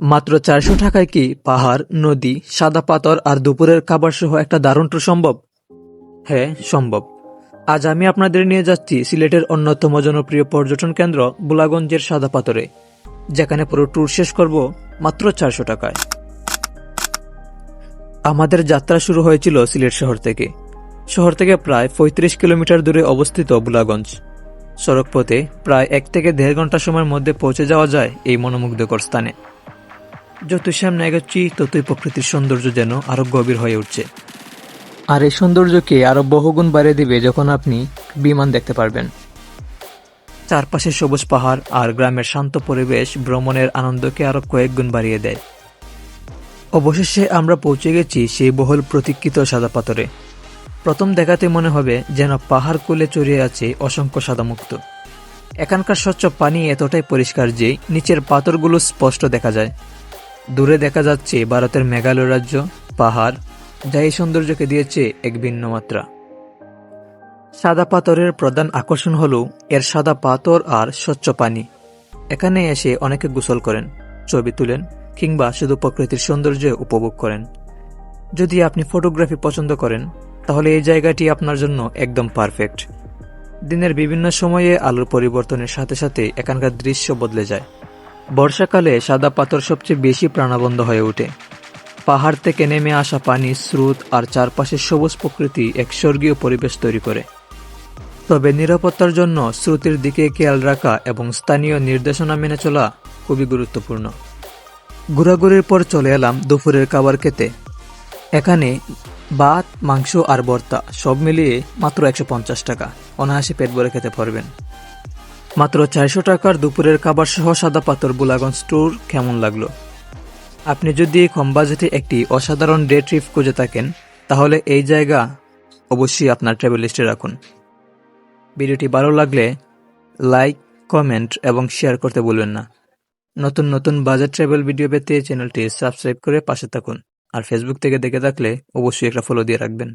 মাত্র ৪০০ টাকায় কি পাহাড়, নদী, সাদা পাথর আর দুপুরের খাবার সহ একটা দারুণ ট্যুর সম্ভব? হ্যাঁ, সম্ভব। আজ আমি আপনাদের নিয়ে যাচ্ছি সিলেটের অন্যতম জনপ্রিয় পর্যটন কেন্দ্র ভোলাগঞ্জের সাদা পাথরে, যেখানে পুরো ট্যুর শেষ করব মাত্র ৪০০ টাকায়। আমাদের যাত্রা শুরু হয়েছিল সিলেট শহর থেকে। শহর থেকে প্রায় ৩৫ কিলোমিটার দূরে অবস্থিত ভোলাগঞ্জ। সড়কপথে প্রায় ১ থেকে ১.৫ ঘন্টা সময়ের মধ্যে পৌঁছে যাওয়া যায় এই মনোমুগ্ধকর স্থানে। যতই সামনে এগোচ্ছি ততই প্রকৃতির সৌন্দর্য যেন আরো গভীর হয়ে উঠছে। আর এই সৌন্দর্যকে আরো বহুগুণ বাড়িয়ে দিবে যখন আপনি বিমান দেখতে পারবেন। চারপাশে সবুজ পাহাড় আর গ্রামের শান্ত পরিবেশ ভ্রমণের আনন্দকে আরো কয়েক গুণ বাড়িয়ে দেয়। অবশেষে আমরা পৌঁছে গেছি সেই বহুল প্রতীক্ষিত সাদা পাথরে। প্রথম দেখাতে মনে হবে যেন পাহাড় কোলে চড়িয়ে আছে অসংখ্য সাদা মুক্ত। এখানকার স্বচ্ছ পানি এতটাই পরিষ্কার যে নিচের পাথরগুলো স্পষ্ট দেখা যায়। দূরে দেখা যাচ্ছে ভারতের মেঘালয় রাজ্য, পাহাড়, যা এই সৌন্দর্যকে দিয়েছে এক ভিন্ন মাত্রা। সাদা পাথরের প্রধান আকর্ষণ হল এর সাদা পাথর আর স্বচ্ছ পানি। এখানে এসে অনেকে গোসল করেন, ছবি তুলেন কিংবা শুধু প্রকৃতির সৌন্দর্য উপভোগ করেন। যদি আপনি ফটোগ্রাফি পছন্দ করেন তাহলে এই জায়গাটি আপনার জন্য একদম পারফেক্ট। দিনের বিভিন্ন সময়ে আলোর পরিবর্তনের সাথে সাথে এখানকার দৃশ্য বদলে যায়। বর্ষাকালে সাদা পাথর সবচেয়ে বেশি প্রাণবন্ত হয়ে ওঠে। পাহাড় থেকে নেমে আসা পানির স্রোত আর চারপাশের সবুজ প্রকৃতি এক স্বর্গীয় পরিবেশ তৈরি করে। তবে নিরাপত্তার জন্য স্রোতের দিকে খেয়াল রাখা এবং স্থানীয় নির্দেশনা মেনে চলা খুবই গুরুত্বপূর্ণ। ঘোরাঘুরির পর চলে এলাম দুপুরের খাবার খেতে। এখানে ভাত, মাংস আর ভর্তা সব মিলিয়ে মাত্র ১৫০ টাকা, অনায়াসে পেট ভরে খেতে পারবেন। মাত্র ৪০০ টাকার দুপুরের খাবার সহ সাদা পাথর ভোলাগঞ্জ ট্যুর কেমন লাগলো? আপনি যদি কম বাজেটে একটি অসাধারণ ডে ট্রিপ খুঁজে থাকেন তাহলে এই জায়গা অবশ্যই আপনার ট্রাভেল লিস্টে রাখুন। ভিডিওটি ভালো লাগলে লাইক, কমেন্ট এবং শেয়ার করতে ভুলবেন না। নতুন নতুন বাজেট ট্রাভেল ভিডিও পেতে চ্যানেলটি সাবস্ক্রাইব করে পাশে থাকুন। আর ফেসবুক থেকে দেখে থাকলে অবশ্যই একটা ফলো দিয়ে রাখবেন।